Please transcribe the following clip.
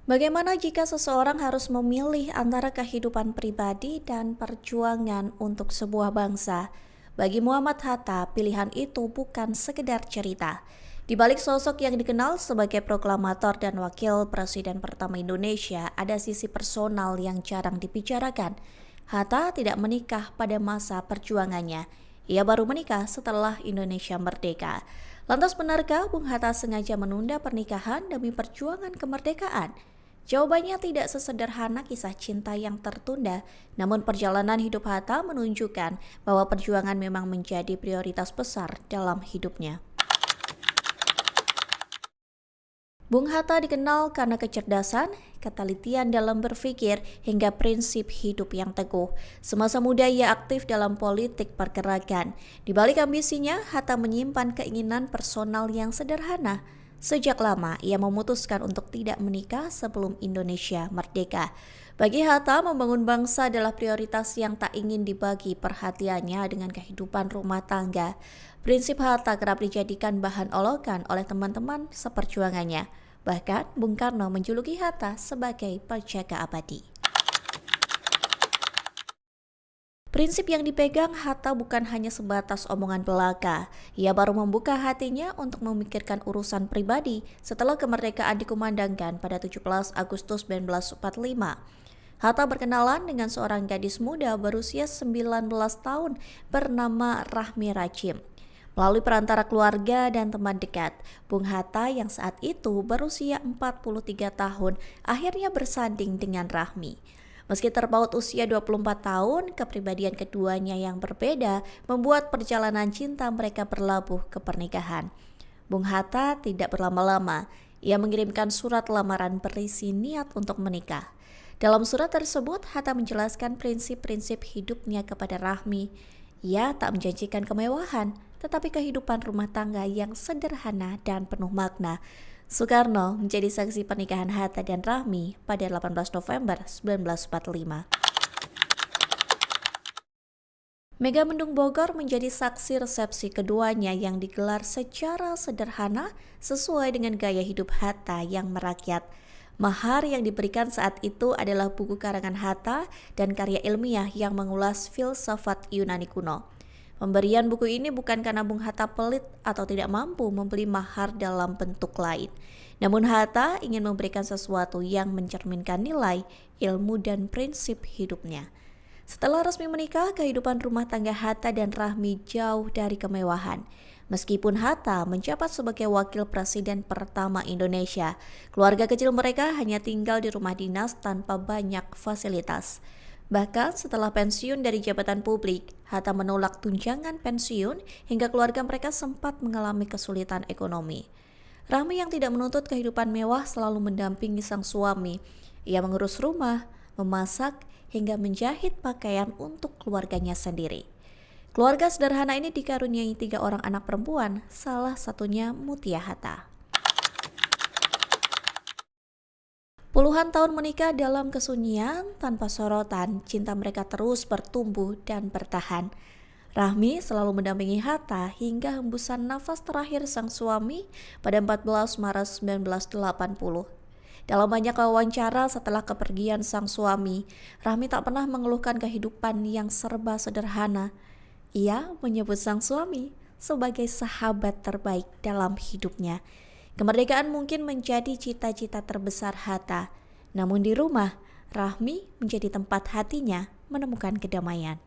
Bagaimana jika seseorang harus memilih antara kehidupan pribadi dan perjuangan untuk sebuah bangsa? Bagi Muhammad Hatta, pilihan itu bukan sekedar cerita. Di balik sosok yang dikenal sebagai proklamator dan wakil presiden pertama Indonesia, ada sisi personal yang jarang dibicarakan. Hatta tidak menikah pada masa perjuangannya. Ia baru menikah setelah Indonesia merdeka. Lantas benarkah Bung Hatta sengaja menunda pernikahan demi perjuangan kemerdekaan? Jawabannya tidak sesederhana kisah cinta yang tertunda, namun perjalanan hidup Hatta menunjukkan bahwa perjuangan memang menjadi prioritas besar dalam hidupnya. Bung Hatta dikenal karena kecerdasan, ketelitian dalam berpikir, hingga prinsip hidup yang teguh. Semasa muda ia aktif dalam politik pergerakan. Di balik ambisinya, Hatta menyimpan keinginan personal yang sederhana. Sejak lama, ia memutuskan untuk tidak menikah sebelum Indonesia merdeka. Bagi Hatta, membangun bangsa adalah prioritas yang tak ingin dibagi perhatiannya dengan kehidupan rumah tangga. Prinsip Hatta kerap dijadikan bahan olokan oleh teman-teman seperjuangannya. Bahkan, Bung Karno menjuluki Hatta sebagai penjaga abadi. Prinsip yang dipegang Hatta bukan hanya sebatas omongan belaka. Ia baru membuka hatinya untuk memikirkan urusan pribadi setelah kemerdekaan dikumandangkan pada 17 Agustus 1945. Hatta berkenalan dengan seorang gadis muda berusia 19 tahun bernama Rahmi Rachim. Melalui perantara keluarga dan teman dekat, Bung Hatta yang saat itu berusia 43 tahun akhirnya bersanding dengan Rahmi. Meski terpaut usia 24 tahun, kepribadian keduanya yang berbeda membuat perjalanan cinta mereka berlabuh ke pernikahan. Bung Hatta tidak berlama-lama, ia mengirimkan surat lamaran berisi niat untuk menikah. Dalam surat tersebut, Hatta menjelaskan prinsip-prinsip hidupnya kepada Rahmi. Ia tak menjanjikan kemewahan, tetapi kehidupan rumah tangga yang sederhana dan penuh makna. Soekarno menjadi saksi pernikahan Hatta dan Rahmi pada 18 November 1945. Megamendung Bogor menjadi saksi resepsi keduanya yang digelar secara sederhana sesuai dengan gaya hidup Hatta yang merakyat. Mahar yang diberikan saat itu adalah buku karangan Hatta dan karya ilmiah yang mengulas filsafat Yunani kuno. Pemberian buku ini bukan karena Bung Hatta pelit atau tidak mampu membeli mahar dalam bentuk lain. Namun Hatta ingin memberikan sesuatu yang mencerminkan nilai, ilmu, dan prinsip hidupnya. Setelah resmi menikah, kehidupan rumah tangga Hatta dan Rahmi jauh dari kemewahan. Meskipun Hatta menjabat sebagai wakil presiden pertama Indonesia, keluarga kecil mereka hanya tinggal di rumah dinas tanpa banyak fasilitas. Bahkan setelah pensiun dari jabatan publik, Hatta menolak tunjangan pensiun hingga keluarga mereka sempat mengalami kesulitan ekonomi. Rahmi yang tidak menuntut kehidupan mewah selalu mendampingi sang suami. Ia mengurus rumah, memasak, hingga menjahit pakaian untuk keluarganya sendiri. Keluarga sederhana ini dikaruniai 3 orang anak perempuan, salah satunya Mutia Hatta. Puluhan tahun menikah dalam kesunyian tanpa sorotan, cinta mereka terus bertumbuh dan bertahan. Rahmi selalu mendampingi Hatta hingga hembusan nafas terakhir sang suami pada 14 Maret 1980. Dalam banyak wawancara setelah kepergian sang suami, Rahmi tak pernah mengeluhkan kehidupan yang serba sederhana. Ia menyebut sang suami sebagai sahabat terbaik dalam hidupnya. Kemerdekaan mungkin menjadi cita-cita terbesar Hatta, namun di rumah, Rahmi menjadi tempat hatinya menemukan kedamaian.